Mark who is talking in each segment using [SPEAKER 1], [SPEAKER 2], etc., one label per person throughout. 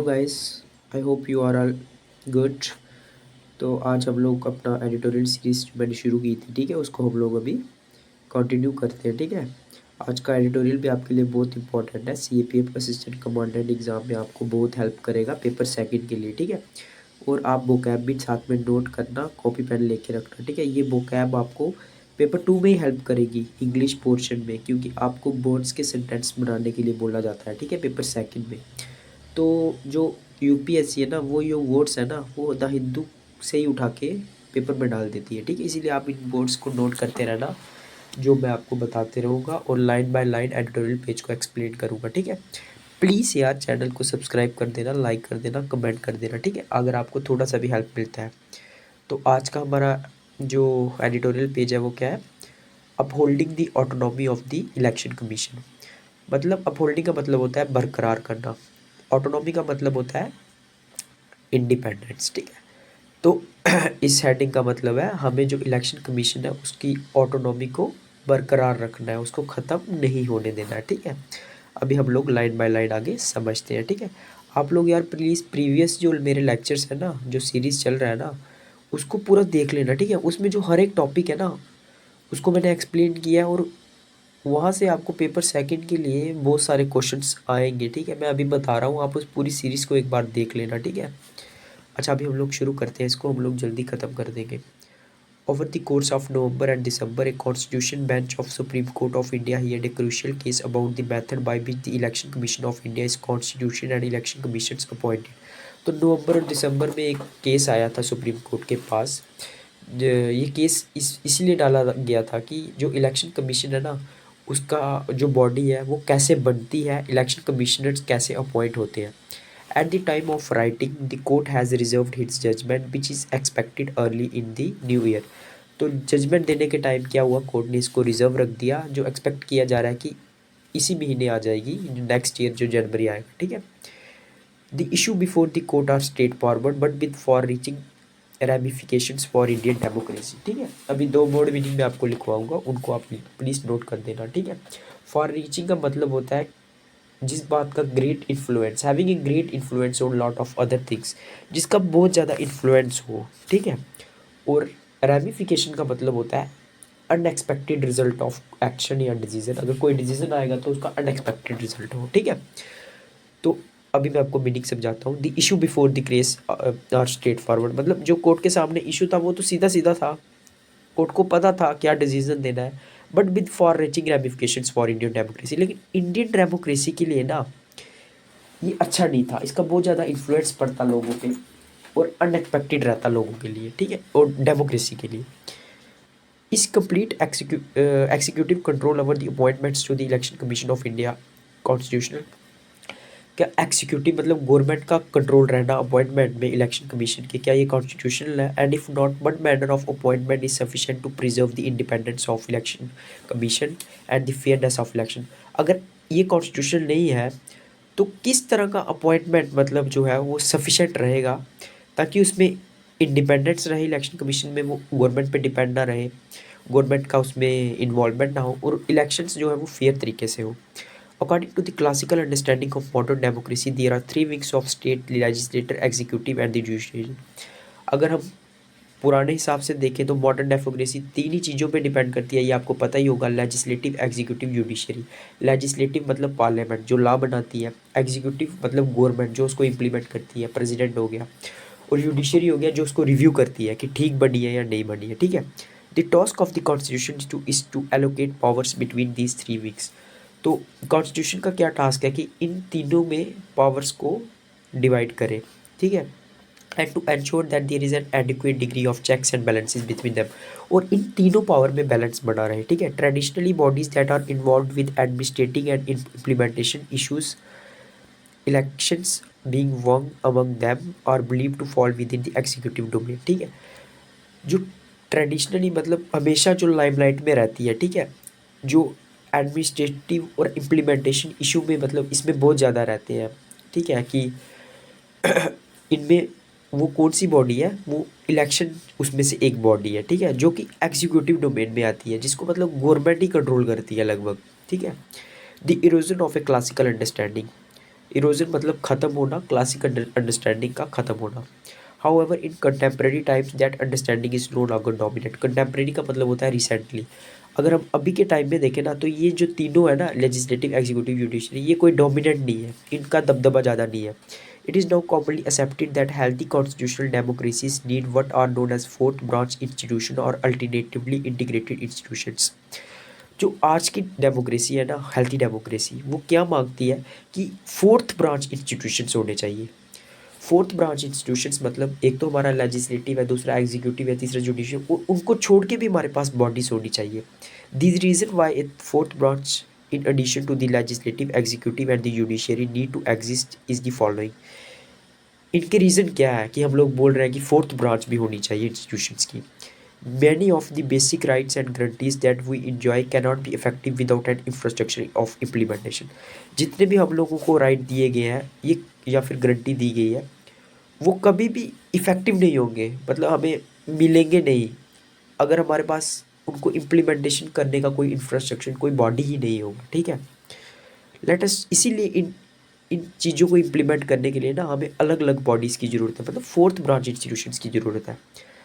[SPEAKER 1] Guys, I hope you are all good. तो आज हम लोग अपना एडिटोरियल सीरीज जो मैंने शुरू की थी, ठीक है, उसको हम लोग अभी कंटिन्यू करते हैं। ठीक है, आज का एडिटोरियल भी आपके लिए बहुत इंपॉर्टेंट है। सीएपीएफ असिस्टेंट कमांडेंट एग्ज़ाम में आपको बहुत हेल्प करेगा पेपर सेकंड के लिए। ठीक है, और आप वोकैब भी साथ में नोट करना, कॉपी पेन लेके रखना। ठीक है, ये वोकैब आपको पेपर 2 में ही हेल्प करेगी इंग्लिश पोर्शन में, क्योंकि आपको बोर्ड्स के सेंटेंस बनाने के लिए बोला जाता है। ठीक है, पेपर सेकंड में। तो जो यूपीएससी है ना, वो ये वर्ड्स है ना, वो द हिंदू से ही उठा के पेपर में डाल देती है। ठीक है, इसीलिए आप इन वर्ड्स को नोट करते रहना, जो मैं आपको बताते रहूँगा और line by line editorial page को एक्सप्लेन करूँगा। ठीक है, प्लीज़ यार चैनल को सब्सक्राइब कर देना, लाइक कर देना, कमेंट कर देना। ठीक है, अगर आपको थोड़ा सा भी हेल्प मिलता है। तो आज का हमारा जो एडिटोरियल पेज है वो क्या है? Upholding the autonomy of the election commission. मतलब अपहोल्डिंग का मतलब होता है बरकरार करना, ऑटोनॉमी का मतलब होता है इंडिपेंडेंस। ठीक है, तो इस हेडिंग का मतलब है हमें जो इलेक्शन कमीशन है उसकी ऑटोनॉमी को बरकरार रखना है, उसको ख़त्म नहीं होने देना है। ठीक है, अभी हम लोग लाइन बाय लाइन आगे समझते हैं। ठीक है, आप लोग यार प्लीज़ प्रीवियस जो मेरे लेक्चर्स है ना, जो सीरीज़ चल रहा है ना, उसको पूरा देख लेना। ठीक है, उसमें जो हर एक टॉपिक है ना, उसको मैंने एक्सप्लेन किया है, और वहाँ से आपको पेपर सेकंड के लिए बहुत सारे क्वेश्चंस आएंगे। ठीक है, मैं अभी बता रहा हूँ, आप उस पूरी सीरीज़ को एक बार देख लेना। ठीक है, अच्छा अभी हम लोग शुरू करते हैं, इसको हम लोग जल्दी ख़त्म कर देंगे। Over the course of November and December, a constitution bench of supreme court of India heard a crucial case about the method by which the election commission of India is constitution and election commissions appointed. तो नवंबर और दिसंबर में एक case आया था supreme court के पास। ये case इसलिए डाला गया था कि जो इलेक्शन कमीशन है ना, उसका जो बॉडी है वो कैसे बनती है, इलेक्शन कमिश्नर्स कैसे अपॉइंट होते हैं। At the time of writing, the court has reserved its judgment, which is expected early in the new year. तो जजमेंट देने के टाइम क्या हुआ, कोर्ट ने इसको रिजर्व रख दिया, जो एक्सपेक्ट किया जा रहा है कि इसी महीने आ जाएगी, नेक्स्ट ईयर जो जनवरी आएगा। ठीक है, the issue before the court are straight forward but with far reaching ramifications for Indian democracy. ठीक है, अभी दो वर्ड मीनिंग में आपको लिखवाऊंगा, उनको आप प्लीज़ नोट कर देना। ठीक है, फॉर रीचिंग का मतलब होता है जिस बात का great influence, having a great influence on lot of other things, जिसका बहुत ज़्यादा इन्फ्लुएंस हो। ठीक है, और रेमिफिकेशन का मतलब होता है अनएक्सपेक्टेड रिजल्ट ऑफ एक्शन या डिसीजन। अगर कोई डिसीजन आएगा तो उसका अनएक्सपेक्टेड रिजल्ट हो। ठीक है, तो अभी मैं आपको मीनिंग समझाता हूँ। The issue before the case are straight forward, मतलब जो कोर्ट के सामने इशू था वो तो सीधा सीधा था, कोर्ट को पता था क्या डिसीजन देना है, but with far reaching ramifications for Indian democracy. लेकिन इंडियन डेमोक्रेसी के लिए ना ये अच्छा नहीं था, इसका बहुत ज़्यादा इन्फ्लुएंस पड़ता लोगों पे और अनएक्सपेक्टेड रहता लोगों के लिए। ठीक है, और डेमोक्रेसी के लिए is complete executive control over the appointments to the election commission of India constitutional. क्या एग्जीक्यूटिव मतलब गवर्नमेंट का कंट्रोल रहना अपॉइंटमेंट में इलेक्शन कमीशन के, क्या ये कॉन्स्टिट्यूशनल है? And if not, what manner of appointment is sufficient to preserve the independence of election commission and the fairness of election. अगर ये कॉन्स्टिट्यूशनल नहीं है तो किस तरह का अपॉइंटमेंट मतलब जो है वो सफिशेंट रहेगा ताकि उसमें इंडिपेंडेंस रहे इलेक्शन कमीशन में, वो गवर्नमेंट पे डिपेंड ना रहे, गवर्नमेंट का उसमें इन्वॉल्वमेंट ना हो, और इलेक्शंस जो है वो फेयर तरीके से हो। According to the classical understanding of modern democracy there are three wings of state: legislator, executive and the judiciary. अगर हम पुराने हिसाब से देखें तो मॉडर्न डेमोक्रेसी तीन ही चीज़ों पे डिपेंड करती है, ये आपको पता ही होगा। Legislative, executive, judiciary. लेजिस्लेटिव मतलब पार्लियामेंट जो लॉ बनाती है, एग्जीक्यूटिव मतलब गवर्नमेंट जो उसको इम्प्लीमेंट करती है, प्रेसिडेंट हो गया, और जुडिशरी हो गया जो उसको रिव्यू करती है कि ठीक बनी है या नहीं बनी है। ठीक है, the task of the constitution is to allocate powers between these three wings. तो कॉन्स्टिट्यूशन का क्या टास्क है कि इन तीनों में पावर्स को डिवाइड करे। ठीक है, and to ensure that there is an adequate degree of checks and balances between them, और इन तीनों पावर में बैलेंस बना रहे। ठीक है, traditionally bodies that are involve with administrating and implementation issues elections being one among them are believe to fall within the executive domain. ठीक है, जो ट्रेडिशनली मतलब हमेशा जो लाइमलाइट में रहती है, ठीक है, जो एडमिनिस्ट्रेटिव और इम्प्लीमेंटेशन इशू में मतलब इसमें बहुत ज़्यादा रहते हैं। ठीक है, कि इनमें वो कौन सी बॉडी है, वो इलेक्शन उसमें से एक बॉडी है। ठीक है, जो कि एग्जीक्यूटिव डोमेन में आती है, जिसको मतलब गवर्नमेंट ही कंट्रोल करती है लगभग। ठीक है, the erosion of a classical understanding, erosion मतलब ख़त्म होना, क्लासिक अंडरस्टैंडिंग का ख़त्म होना। However in contemporary times that understanding is no longer dominate. Contemporary का मतलब होता है रिसेंटली। अगर हम अभी के टाइम में देखें ना, तो ये जो तीनों है ना, लेजिस्लेटिव, एग्जीक्यूटिव, जुडिशरी, ये कोई डोमिनेंट नहीं है, इनका दबदबा ज़्यादा नहीं है। It is now commonly accepted that healthy constitutional democracies need what are known as fourth branch institution और अल्टरनेटिवली इंटीग्रेटेड इंस्टीट्यूशंस। जो आज की डेमोक्रेसी है ना, हेल्थी डेमोक्रेसी, वो क्या मांगती है कि फोर्थ ब्रांच इंस्टीट्यूशंस होने चाहिए। फोर्थ ब्रांच इंस्टीट्यूशंस मतलब एक तो हमारा लेजिस्लेटिव है, दूसरा एग्जीक्यूटिव है, तीसरा जुडिशियल, उनको छोड़ के भी हमारे पास बॉडीज होनी चाहिए। This reason why a fourth branch in addition to the legislative, executive and the judiciary need to exist is the following. इनके रीज़न क्या है कि हम लोग बोल रहे हैं कि फोर्थ ब्रांच भी होनी चाहिए इंस्टीट्यूशंस की। Many of the basic rights and guarantees that we enjoy can not be effective without an infrastructure of implementation. जितने भी हम लोगों को राइट दिए गए हैं ये, या फिर गारंटी दी गई है, वो कभी भी इफ़ेक्टिव नहीं होंगे, मतलब हमें मिलेंगे नहीं, अगर हमारे पास उनको इम्प्लीमेंटेशन करने का कोई इंफ्रास्ट्रक्चर, कोई बॉडी ही नहीं होगा। ठीक है, लेट अस, इसीलिए इन इन चीज़ों को इम्प्लीमेंट करने के लिए ना हमें अलग अलग बॉडीज़ की ज़रूरत है, मतलब फोर्थ ब्रांच इंस्टीट्यूशंस की ज़रूरत है।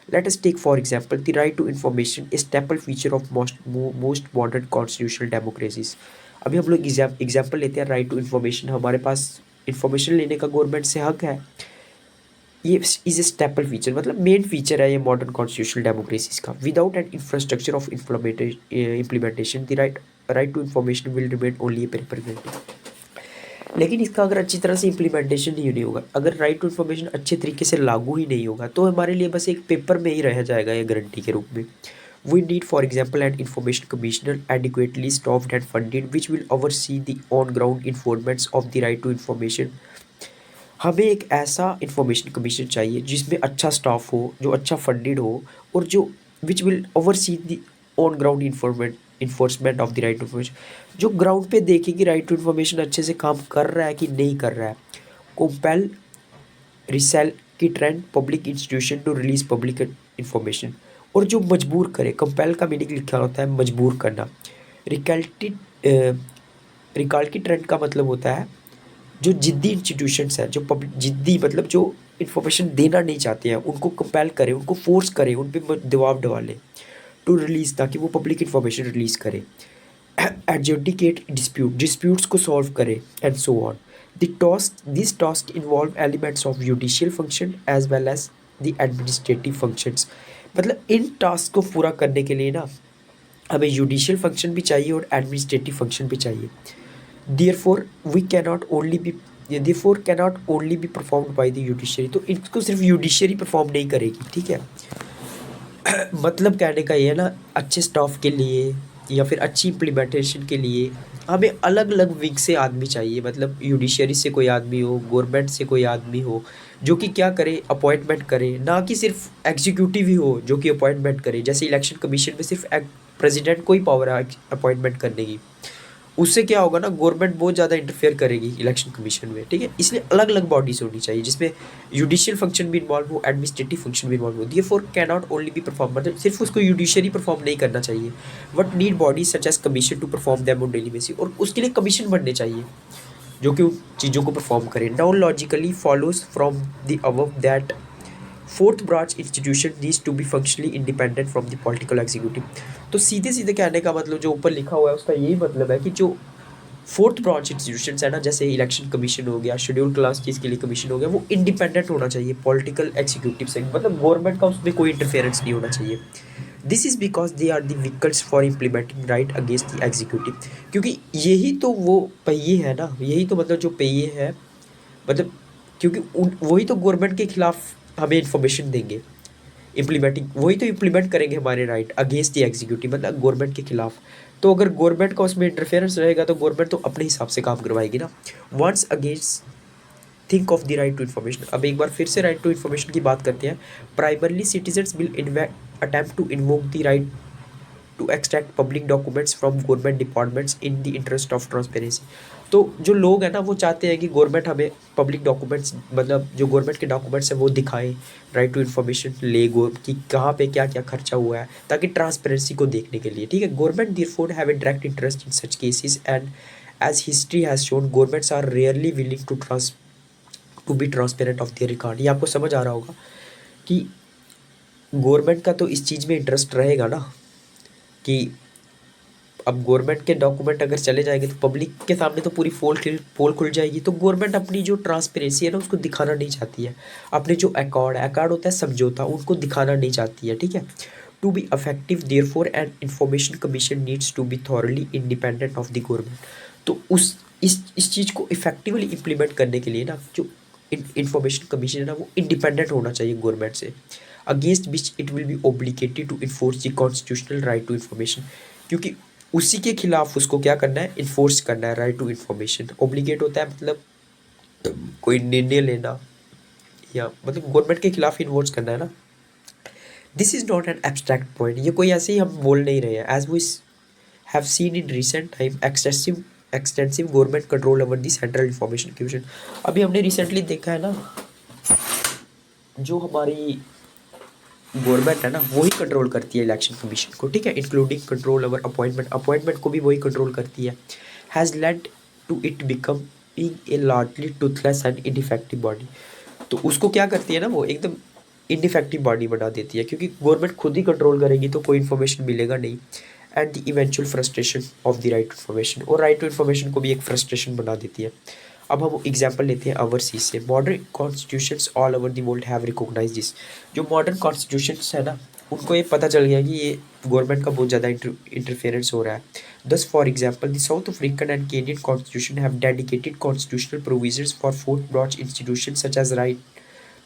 [SPEAKER 1] Let us take for example the right to information, a staple feature of most modern constitutional democracies. अभी हम लोग एग्जाम्पल लेते हैं राइट टू इन्फॉर्मेशन। हमारे पास इन्फॉर्मेशन लेने का गवर्नमेंट से हक है। ये इज ए स्टेपल फीचर, मतलब मेन फीचर है ये मॉडर्न कॉन्स्टिट्यूशनल डेमोक्रेसीज का। Without an infrastructure of implementation the right to information will remain only a paper. लेकिन इसका अगर अच्छी तरह से इम्प्लीमेंटेशन ही नहीं होगा, अगर राइट टू इन्फॉर्मेशन अच्छे तरीके से लागू ही नहीं होगा, तो हमारे लिए बस एक पेपर में ही रह जाएगा ये गारंटी के रूप में। We need for example an information commissioner adequately staffed and funded which will oversee the on ground enforcement of the right to information. हमें एक ऐसा इन्फॉर्मेशन कमीशन चाहिए जिसमें अच्छा स्टाफ हो, जो अच्छा फंडेड हो, और जो which will oversee the on ground enforcement of the right to information, जो ग्राउंड पे देखे कि राइट टू इन्फॉर्मेशन अच्छे से काम कर रहा है कि नहीं कर रहा है। Compel recalcitrant public institution to release public information, और जो मजबूर करे, कंपेल का मीनिंग लिखा होता है मजबूर करना। रिकल्टी रिकॉल की ट्रेंड का मतलब होता है जो जिद्दी इंस्टीट्यूशंस हैं, जो पब्लिक जिद्दी मतलब जो इन्फॉर्मेशन देना नहीं चाहते हैं, उनको कंपेल करें, उनको फोर्स करें, उन पर दबाव डालें टू रिलीज़, ताकि वो पब्लिक इन्फॉर्मेशन रिलीज़ करें। एडजुडिकेट डिस्प्यूट्स को सॉल्व करें and so on. This task involve elements of judicial function as well as the administrative functions. मतलब इन टास्क को पूरा करने के लिए ना हमें जुडिशियल फंक्शन भी चाहिए और एडमिनिस्ट्रेटिव फंक्शन भी चाहिए। therefore we cannot only be therefore cannot only be performed by the judiciary। तो इसको सिर्फ जुडिशरी परफॉर्म नहीं करेगी। ठीक है, मतलब कहने का ये है ना, अच्छे स्टाफ के लिए या फिर अच्छी इम्प्लीमेंटेशन के लिए हमें अलग अलग विंग से आदमी चाहिए। मतलब जुडिशरी से कोई आदमी हो, गवर्नमेंट से कोई आदमी हो जो कि क्या करे, अपॉइंटमेंट करे, ना कि सिर्फ एग्जीक्यूटिव ही हो जो कि अपॉइंटमेंट करे। जैसे इलेक्शन कमीशन में सिर्फ प्रेसिडेंट को ही पावर है अपॉइंटमेंट करने की, उससे क्या होगा ना, गवर्नमेंट बहुत ज़्यादा इंटरफेयर करेगी इलेक्शन कमीशन में। ठीक है, इसलिए अलग अलग बॉडीज होनी चाहिए जिसमें जुडिशियल फंक्शन भी इन्वॉल्व हो, एडमिनिस्ट्रेटिव फंक्शन भी इन्वॉल्व हो। Therefore can not only be perform, मतलब सिर्फ उसको जुडिशरी परफॉर्म नहीं करना चाहिए, but need bodies such as commission to perform them on daily basis, और उसके लिए कमीशन बनने चाहिए जो कि उन चीज़ों को परफॉर्म करें। Now logically follows from the above that fourth branch institution needs to be functionally independent from the political executive. तो सीधे सीधे कहने का मतलब जो ऊपर लिखा हुआ है उसका यही मतलब है कि जो फोर्थ ब्रांच इंस्टीट्यूशंस है ना, जैसे इलेक्शन कमीशन हो गया, शेड्यूल क्लास चीज़ के लिए कमीशन हो गया, वो इंडिपेंडेंट होना चाहिए पॉलिटिकल एग्जीक्यूटिव से, मतलब गवर्नमेंट का उसमें कोई इंटरफेरेंस नहीं होना चाहिए। This is because they are the vehicles for implementing right against the executive. क्योंकि यही तो वो पहिए है ना, यही तो मतलब जो पहिए है, मतलब क्योंकि वही तो गवर्नमेंट के खिलाफ हमें इंफॉर्मेशन देंगे, इम्प्लीमेंटिंग वही तो इम्प्लीमेंट करेंगे हमारे राइट अगेंस्ट द एग्जीक्यूटिव, मतलब गवर्नमेंट के खिलाफ। तो अगर गवर्नमेंट का उसमें इंटरफेरेंस रहेगा तो गवर्नमेंट तो अपने हिसाब से काम करवाएगी ना। Once again think of the right to information. अब एक बार फिर से राइट टू इन्फॉर्मेशन की बात करते हैं। Primarily citizens will attempt to invoke the right to extract public documents from government departments in the interest of transparency. तो जो लोग हैं ना वो चाहते हैं कि गवर्नमेंट हमें पब्लिक डॉक्यूमेंट्स, मतलब जो गवर्नमेंट के डॉक्यूमेंट्स हैं वो दिखाएं, राइट टू इन्फॉर्मेशन ले गो कि कहाँ पे क्या क्या खर्चा हुआ है, ताकि ट्रांसपेरेंसी को देखने के लिए। ठीक है, government therefore have a direct interest in such cases and as history has shown governments are rarely willing to be transparent of their record. ये आपको समझ आ रहा होगा कि गवर्नमेंट का तो इस चीज़ में इंटरेस्ट रहेगा ना कि अब गवर्नमेंट के डॉक्यूमेंट अगर चले जाएंगे तो पब्लिक के सामने तो पूरी पोल खुल जाएगी। तो गवर्नमेंट अपनी जो ट्रांसपेरेंसी है ना उसको दिखाना नहीं चाहती है। अपने जो अकॉर्ड होता है समझौता, उनको दिखाना नहीं चाहती है, ठीक है। To be effective therefore an information commission needs to be thoroughly independent of the government. तो उस इस चीज़ को इफेक्टिवली इम्प्लीमेंट करने के लिए ना जो इंफॉर्मेशन कमीशन है ना वो इंडिपेंडेंट होना चाहिए गवर्नमेंट से, against which it will be obligated to enforce the constitutional right to information. क्योंकि उसी के खिलाफ उसको क्या करना है, इन्फोर्स करना है राइट टू इन्फॉर्मेशन। ओब्लिगेट होता है मतलब कोई निर्णय लेना या मतलब गवर्नमेंट के खिलाफ इन्फोर्स करना है ना। This is not an abstract point, ये कोई ऐसे ही हम बोल नहीं रहे हैं। As we have seen in recent time extensive government control over the central information commission. अभी हमने रिसेंटली देखा है ना जो हमारी गवर्नमेंट है ना वही कंट्रोल करती है इलेक्शन कमीशन को, ठीक है, इंक्लूडिंग कंट्रोल ओवर अपॉइंटमेंट को भी वही कंट्रोल करती है। Has led to it becoming a largely toothless and ineffective body. तो उसको क्या करती है ना वो एकदम इनइफेक्टिव बॉडी बना देती है, क्योंकि गवर्नमेंट खुद ही कंट्रोल करेगी तो कोई इन्फॉर्मेशन मिलेगा नहीं। And the eventual frustration of the right to information, और राइट टू इन्फॉर्मेशन को भी एक फ्रस्ट्रेशन बना देती है। अब हम एग्जांपल लेते हैं ओवरसीज से। Modern constitutions all over the world have recognize this. जो मॉडर्न कॉन्स्टिट्यूशंस है ना उनको ये पता चल गया कि ये गवर्नमेंट का बहुत ज़्यादा इंटरफेरेंस हो रहा है। Thus for example the South African and Kenyan constitution have dedicated constitutional provisions for fourth branch institution such as right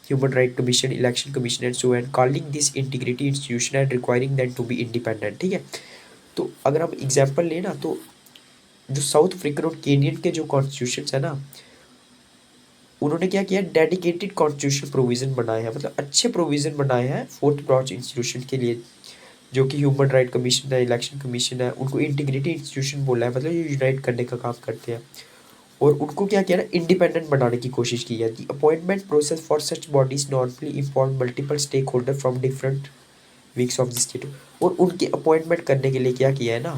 [SPEAKER 1] Human Right Commission, Election Commission and so on, calling this integrity institution and requiring them to be independent, ठीक है। तो अगर हम example लें ना तो जो south African और केनियन के जो कॉन्स्टिट्यूशन है ना उन्होंने क्या किया, डेडिकेटेड कॉन्स्टिट्यूशन प्रोविज़न बनाए हैं, मतलब अच्छे प्रोविज़न बनाए हैं फोर्थ ब्रांच इंस्टीट्यूशन के लिए, जो कि ह्यूमन राइट कमीशन है, इलेक्शन कमीशन है, उनको इंटीग्रिटी इंस्टीट्यूशन बोला है, मतलब ये यूनाइट करने का काम करते हैं। और उनको क्या किया ना, इंडिपेंडेंट बनाने की कोशिश की है। The appointment process for such bodies normally involve multiple stakeholder from different wings of the state. और उनके अपॉइंटमेंट करने के लिए क्या किया है ना,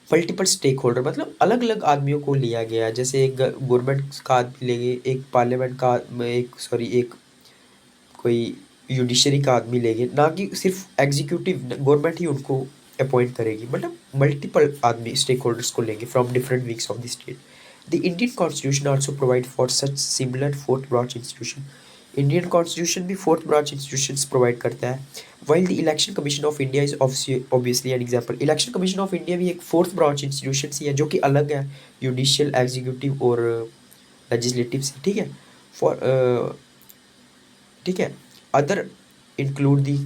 [SPEAKER 1] मल्टीपल स्टेक होल्डर मतलब अलग अलग आदमियों को लिया गया है। जैसे एक गवर्नमेंट का आदमी लेंगे, एक पार्लियामेंट का एक कोई जुडिशरी का आदमी लेंगे, ना कि सिर्फ एग्जीक्यूटिव गवर्नमेंट ही उनको अपॉइंट करेगी, मतलब मल्टीपल आदमी स्टेक होल्डर्स को लेंगे from different wings of the state. The Indian constitution also provide for such similar fourth branch institution. Indian constitution भी फोर्थ ब्रांच इंस्टीट्यूशंस प्रोवाइड करता है। While the election commission of India is obviously an example. Election commission of India भी एक fourth branch institution ही है जो कि अलग है जुडिशियल, एग्जीक्यूटिव और लेजिस्लेटिव से, ठीक है। फॉर ठीक है, other include the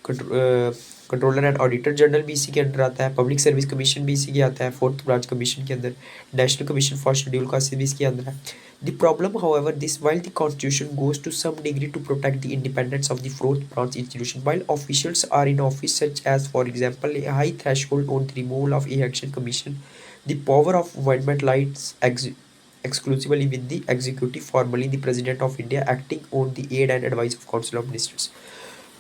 [SPEAKER 1] controller and auditor general भी इसी के अंडर आता है। पब्लिक सर्विस कमीशन भी इसी के आता है फोर्थ ब्रांच कमीशन के अंदर। National commission for schedule caste भी इसके अंदर है। The problem however this while the constitution goes to some degree to protect the independence of the fourth branch institution while officials are in office such as for example a high threshold on the removal of election commission, the power of appointment lies exclusively with the executive, formally the president of India acting on the aid and advice of council of ministers।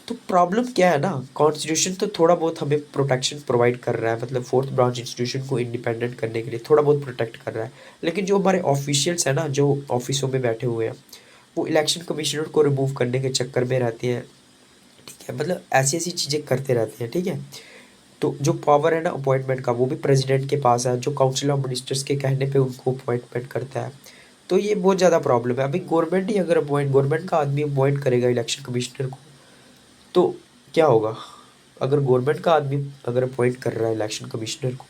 [SPEAKER 1] तो problem क्या है ना, constitution तो थोड़ा बहुत हमें protection provide कर रहा है, मतलब फोर्थ ब्रांच इंस्टीट्यूशन को इंडिपेंडेंट करने के लिए थोड़ा बहुत प्रोटेक्ट कर रहा है। लेकिन जो हमारे ऑफिशियल्स हैं ना जो ऑफिसों में बैठे हुए हैं वो इलेक्शन कमिश्नर को रिमूव करने के चक्कर में रहते हैं, ठीक है, मतलब ऐसी ऐसी चीज़ें करते रहते हैं, ठीक है। तो जो पावर है ना अपॉइंटमेंट का वो भी प्रेसिडेंट के पास है, जो काउंसिल ऑफ मिनिस्टर्स के कहने पे उनको अपॉइंटमेंट करता है। तो ये बहुत ज़्यादा प्रॉब्लम है। अभी गवर्नमेंट ही अगर गवर्नमेंट का आदमी अपॉइंट करेगा इलेक्शन कमिश्नर को तो क्या होगा, अगर गवर्नमेंट का आदमी अगर अपॉइंट कर रहा है इलेक्शन कमिश्नर को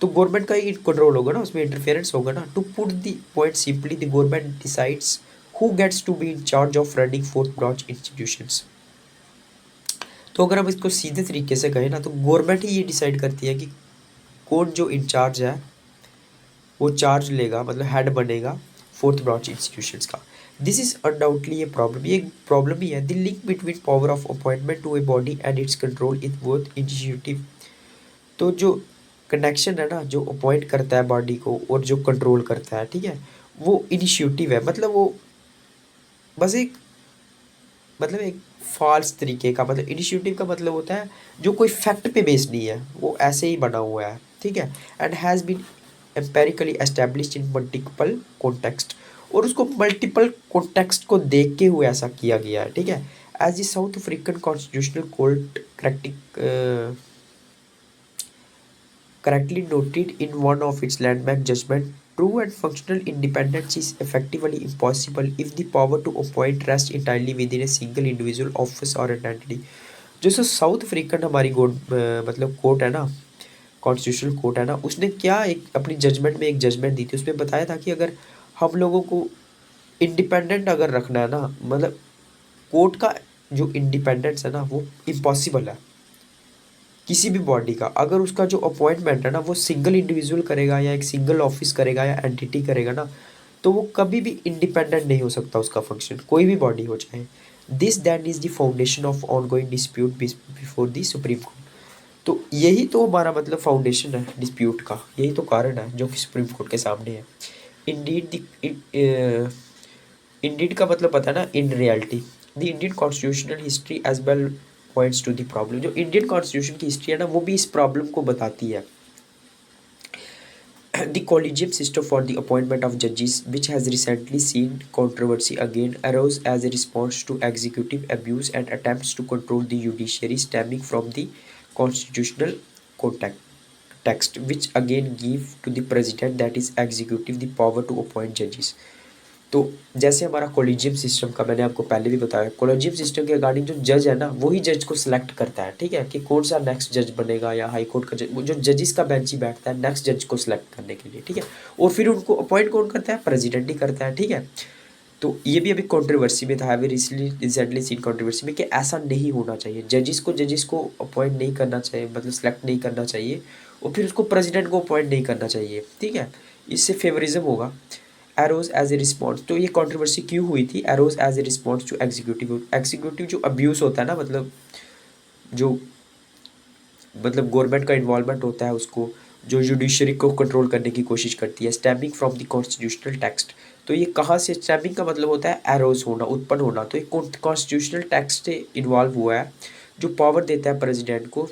[SPEAKER 1] तो गवर्नमेंट का ही कंट्रोल होगा ना, उसमें इंटरफेरेंस होगा ना। To put the point simply the government decides who gets to be in charge of running fourth branch institutions. तो अगर हम इसको सीधे तरीके से कहें ना तो गवर्नमेंट ही ये डिसाइड करती है कि कौन जो इंचार्ज है वो चार्ज लेगा, मतलब हेड बनेगा फोर्थ ब्रांच इंस्टीट्यूशंस का। This is undoubtedly a problem, ये एक प्रॉब्लम ही है। The link between power of appointment to a body and its control is both initiative. तो जो कनेक्शन है ना जो अपॉइंट करता है बॉडी को और जो कंट्रोल करता है, ठीक है, वो इनिशिएटिव है, मतलब वो बस एक मतलब एक फॉल्स तरीके का, मतलब इनिशिएटिव का मतलब होता है जो कोई फैक्ट पे बेस्ड नहीं है, वो ऐसे ही बना हुआ है, ठीक है, and has been empirically established in multiple context, और उसको मल्टीपल कॉन्टेक्स्ट को देख के हुए ऐसा किया गया है, ठीक है। As the South African constitutional court correctly noted in one of its landmark judgment, true and functional independence is effectively impossible if the power to appoint rests entirely within a single individual office or an entity। जो सो south African हमारी मतलब court है ना, constitutional court है ना, उसने क्या एक अपनी जजमेंट में एक जजमेंट दी थी, उसमें बताया था कि अगर हम लोगों को इंडिपेंडेंट अगर रखना है ना, मतलब कोर्ट का जो इंडिपेंडेंस है ना वो इम्पॉसिबल है किसी भी बॉडी का। अगर उसका जो अपॉइंटमेंट है ना वो सिंगल इंडिविजुअल करेगा या एक सिंगल ऑफिस करेगा या एंटिटी करेगा ना, तो वो कभी भी इंडिपेंडेंट नहीं हो सकता उसका फंक्शन, कोई भी बॉडी हो चाहे। This then is the foundation of ongoing dispute before the Supreme Court. तो यही तो हमारा मतलब फाउंडेशन है डिस्प्यूट का, यही तो कारण है जो कि सुप्रीम कोर्ट के सामने है। इंडीड इंडीड का मतलब पता है ना, in reality the Indian constitutional history as well points to the problem. जो इंडियन कॉन्स्टिट्यूशन की हिस्ट्री है ना वो भी इस प्रॉब्लम को बताती है। The collegium system for the appointment of judges, which has recently seen controversy again, arose as a response to executive abuse and attempts to control the judiciary stemming from the constitutional text, which again give to the president, that is executive, the power to appoint judges। तो जैसे हमारा collegium system का मैंने आपको पहले भी बताया, collegium system के अकॉर्डिंग जो जज है ना वही जज को सिलेक्ट करता है, ठीक है, कि कौन सा नेक्स्ट जज बनेगा, या हाई कोर्ट का जज, जो जजिस का बेंच ही बैठता है नेक्स्ट जज को सिलेक्ट करने के लिए, ठीक है। और फिर उनको अपॉइंट कौन करता है, प्रेसिडेंट ही करता है, ठीक है। तो ये भी अभी कंट्रोवर्सी में था, अभी रिसेंटली सीन कंट्रोवर्सी में कि ऐसा नहीं होना चाहिए, जजिस को अपॉइंट नहीं करना चाहिए, मतलब सेलेक्ट नहीं करना चाहिए, और फिर उसको प्रेसिडेंट को अपॉइंट नहीं करना चाहिए, ठीक है, इससे फेवरिज्म होगा। एरोज एज ए रिस्पॉन्स, तो ये कंट्रोवर्सी क्यों हुई थी, arose as a response to executive जो अब्यूज़ होता है ना, जो मतलब गवर्नमेंट का इन्वॉल्वमेंट होता है उसको, जो जुडिशरी को कंट्रोल करने की कोशिश करती है, stemming from the constitutional text. तो ये कहाँ से, स्टेमिंग का मतलब होता है एरोज होना, उत्पन्न होना, तो ये कॉन्स्टिट्यूशनल टेक्स्ट से इन्वॉल्व हुआ है, जो पावर देता है प्रेसिडेंट को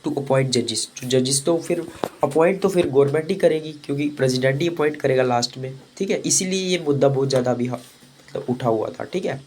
[SPEAKER 1] टू अपॉइंट जजिस। जो जजिस तो फिर अपॉइंट तो फिर गवर्नमेंट ही करेगी, क्योंकि प्रेसिडेंट ही अपॉइंट करेगा लास्ट में, ठीक है, इसीलिए ये मुद्दा बहुत ज़्यादा अभी मतलब उठा हुआ था, ठीक है।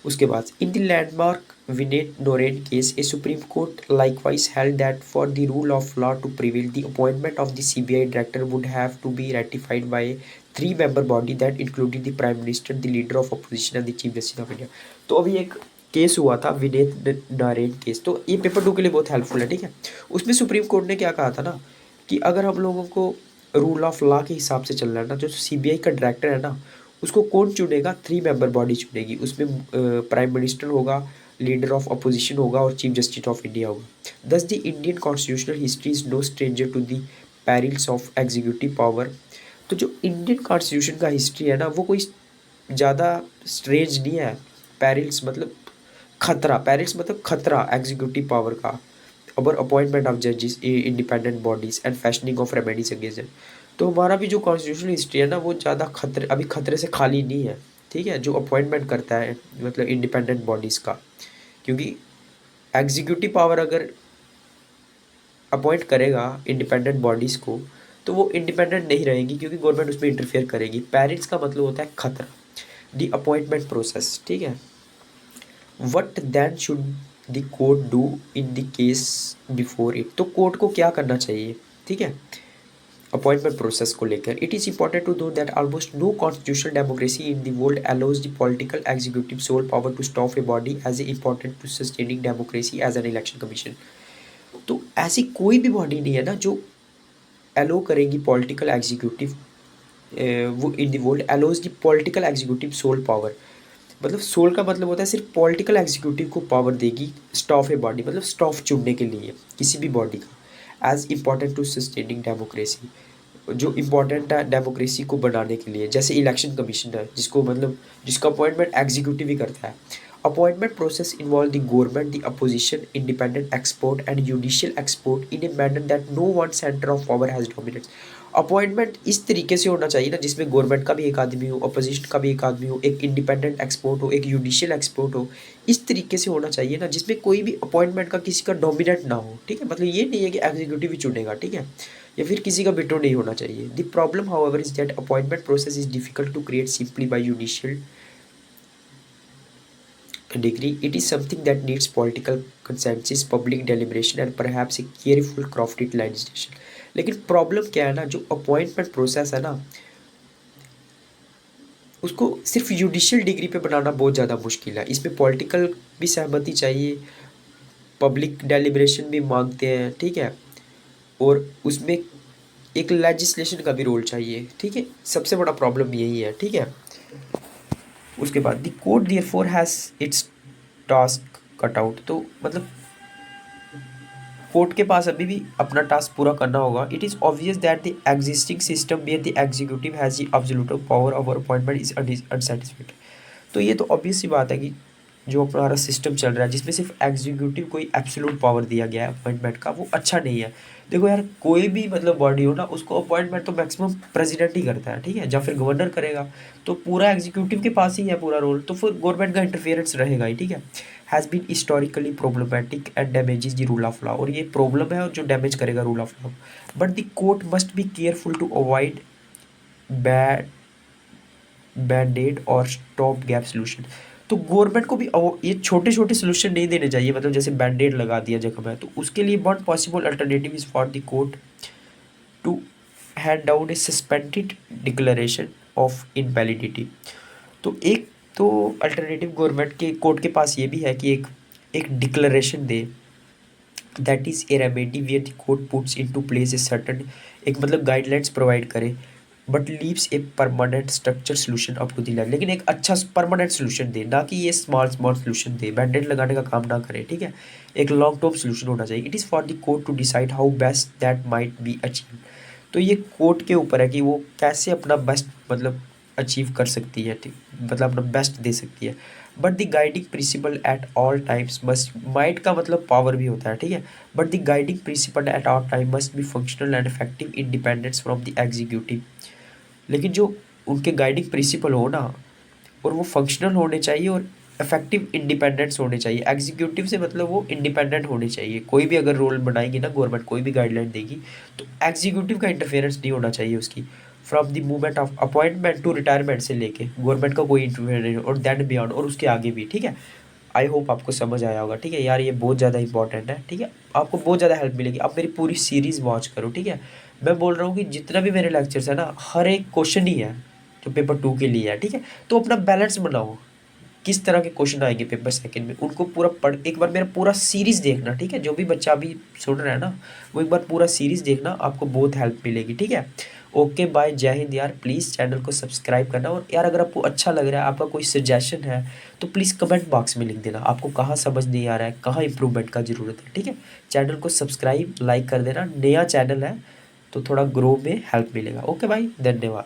[SPEAKER 1] उसके बाद in the landmark Vineet Narain case, a Supreme Court likewise held that for the rule of law to prevail the appointment of the CBI director would have to be ratified by 3 member body that included the prime minister, the leader of opposition and the chief justice of India. तो अभी एक case हुआ था विनेत Naren case, तो ये paper 2 के लिए बहुत हेल्पफुल है, ठीक है। उसमें सुप्रीम कोर्ट ने क्या कहा था ना, कि अगर हम लोगों को रूल ऑफ लॉ के हिसाब से चलना है ना, जो सीबीआई का डायरेक्टर है ना उसको कौन चुनेगा, 3 member बॉडी चुनेगी, उसमें प्राइम मिनिस्टर होगा, लीडर ऑफ अपोजिशन होगा और चीफ जस्टिस ऑफ इंडिया होगा। Thus the Indian constitutional history is no stranger to the perils of executive power. तो जो इंडियन कॉन्स्टिट्यूशन का हिस्ट्री है ना वो कोई ज़्यादा स्ट्रेंज नहीं है। पेरिल्स मतलब खतरा, पेरिल्स मतलब खतरा एग्जीक्यूटिव पावर का, और अपॉइंटमेंट ऑफ जजेस, independent bodies and fashioning of remedies against. तो हमारा भी जो कॉन्स्टिट्यूशनल हिस्ट्री है ना वो ज़्यादा खतरे, अभी खतरे से खाली नहीं है, ठीक है, जो अपॉइंटमेंट करता है मतलब इंडिपेंडेंट बॉडीज़ का, क्योंकि एग्जीक्यूटिव पावर अगर अपॉइंट करेगा इंडिपेंडेंट बॉडीज़ को तो वो इंडिपेंडेंट नहीं रहेगी, क्योंकि गवर्नमेंट उसमें इंटरफेयर करेगी। पेरेंट्स का मतलब होता है खतरा, दी अपॉइंटमेंट प्रोसेस, ठीक है। What then should the court do in the case before it, तो कोर्ट को क्या करना चाहिए, ठीक है, अपॉइंटमेंट प्रोसेस को लेकर। It is important to know that almost no constitutional democracy in the world allows the political executive sole power to staff a body as a important to sustaining democracy as an election commission. तो ऐसी कोई भी body नहीं है ना जो अलो करेगी political executive, वो in the world allows the political executive sole power, मतलब सोल का मतलब होता है सिर्फ पॉलिटिकल एग्जीक्यूटिव को पावर देगी स्टॉफ ए बॉडी, मतलब स्टॉफ चुनने के लिए किसी भी बॉडी का, as important to sustaining democracy, जो इम्पोर्टेंट है डेमोक्रेसी को बनाने के लिए, जैसे इलेक्शन कमीशन है जिसको मतलब जिसका अपॉइंटमेंट एग्जीक्यूटिव ही करता है। Appointment process involve the government, the opposition, independent expert and judicial expert in a manner that no one centre of power has dominates. Appointment इस तरीके से होना चाहिए ना जिसमें गवर्नमेंट का भी एक आदमी हो, अपोजिशन का भी एक आदमी हो, एक इंडिपेंडेंट एक्सपर्ट हो, एक जुडिशियल एक्सपर्ट हो। इस तरीके से होना चाहिए ना जिसमें कोई भी अपॉइंटमेंट का किसी का डोमिनेट ना हो, ठीक है। मतलब ये नहीं है कि एग्जीक्यूटिव ही चुनेगा, ठीक है, या फिर किसी का वेटो नहीं होना चाहिए। The problem however is that appointment process is difficult to create simply by judicial degree. It is something that needs political consensus, public deliberation and perhaps a careful crafted legislation. लेकिन problem क्या है ना, जो appointment process है ना उसको सिर्फ judicial degree पे बनाना बहुत ज़्यादा मुश्किल है। इसमें पॉलिटिकल भी सहमति चाहिए, पब्लिक डेलिब्रेशन भी मांगते हैं, ठीक है, और उसमें एक लेजिस्लेशन का भी रोल चाहिए, ठीक है। सबसे बड़ा प्रॉब्लम यही है, ठीक है। उसके बाद the court therefore has its task cut out. तो मतलब कोर्ट के पास अभी भी अपना टास्क पूरा करना होगा। It is obvious that the existing system where the executive has the absolute power over appointment is unsatisfactory. तो ये तो ऑब्वियस सी बात है कि जो हमारा सिस्टम चल रहा है जिसमें सिर्फ एग्जीक्यूटिव को ही एब्सोल्यूट पावर दिया गया है अपॉइंटमेंट का, वो अच्छा नहीं है। देखो यार, कोई भी मतलब बॉडी हो ना उसको अपॉइंटमेंट तो मैक्सिमम प्रेसिडेंट ही करता है, ठीक है, या फिर गवर्नर करेगा। तो पूरा एग्जीक्यूटिव के पास ही है पूरा रोल, तो फिर गवर्नमेंट का इंटरफेरेंस रहेगा ही, ठीक है। Has been historically problematic and damages the rule of law. और ये प्रॉब्लम है और जो डैमेज करेगा rule of law. But the court must be careful to avoid band-aided और स्टॉप गैप सोल्यूशन। तो गवर्नमेंट को भी ये छोटे छोटे सोल्यूशन नहीं देने चाहिए, मतलब जैसे बैंडेड लगा दिया जख्म है तो उसके लिए one possible alternative is for the court to hand down a suspended declaration of invalidity. तो एक तो अल्टरनेटिव गवर्नमेंट के कोर्ट के पास ये भी है कि एक एक डिक्लेरेशन दे, that is a remedy where the court puts into place a certain, एक मतलब गाइडलाइंस प्रोवाइड करे, but leaves a permanent structure solution up to the land. लेकिन एक अच्छा परमानेंट सोल्यूशन दे, ना कि ये स्मॉल स्मॉल सोल्यूशन दे, बैंडेड लगाने का काम ना करे, ठीक है। एक लॉन्ग टर्म सोल्यूशन होना चाहिए। It is for the court to decide how best that might be achieve. तो ये कोर्ट के ऊपर है कि वो कैसे अपना बेस्ट मतलब अचीव कर सकती है, ठीक, मतलब अपना बेस्ट दे सकती है। But the guiding principal at all times must, might का मतलब पावर भी होता है, ठीक है। But the guiding principal at all time must be functional and effective independence from the executive. लेकिन जो उनके गाइडिंग प्रिंसिपल हो ना, और वो फंक्शनल होने चाहिए और इफेक्टिव इंडिपेंडेंस होने चाहिए। एग्जीक्यूटिव से मतलब वो इंडिपेंडेंट होने चाहिए। कोई भी अगर रोल बनाएगी ना गवर्नमेंट, कोई भी गाइडलाइन देगी तो एग्जीक्यूटिव का इंटरफेरेंस नहीं होना चाहिए उसकी। From the movement of appointment to retirement से लेके गवर्नमेंट का कोई इंटरफेरेंस नहीं, और दैट बियॉन्ड, और उसके आगे भी, ठीक है। आई होप आपको समझ आया होगा, ठीक है यार, ये बहुत ज़्यादा इंपॉर्टेंट है, ठीक है। आपको बहुत ज़्यादा हेल्प मिलेगी। आप मेरी पूरी सीरीज़ वॉच करो, ठीक है। मैं बोल रहा हूँ कि जितना भी मेरे लेक्चर्स है ना, हर एक क्वेश्चन ही है जो पेपर 2 के लिए है, ठीक है। तो अपना बैलेंस बनाओ, किस तरह के क्वेश्चन आएंगे पेपर सेकंड में, उनको पूरा पढ़, एक बार मेरा पूरा सीरीज़ देखना, ठीक है। जो भी बच्चा अभी सुन रहा है ना, वो एक बार पूरा सीरीज़ देखना, आपको बहुत हेल्प मिलेगी, ठीक है। ओके बाय, जय हिंद यार। प्लीज़ चैनल को सब्सक्राइब करना, और यार अगर आपको अच्छा लग रहा है, आपका कोई सजेशन है तो प्लीज़ कमेंट बॉक्स में लिख देना, आपको कहाँ समझ नहीं आ रहा है, कहाँ इंप्रूवमेंट का ज़रूरत है, ठीक है। चैनल को सब्सक्राइब लाइक कर देना, नया चैनल है तो थोड़ा ग्रो में हेल्प मिलेगा। ओके भाई, धन्यवाद।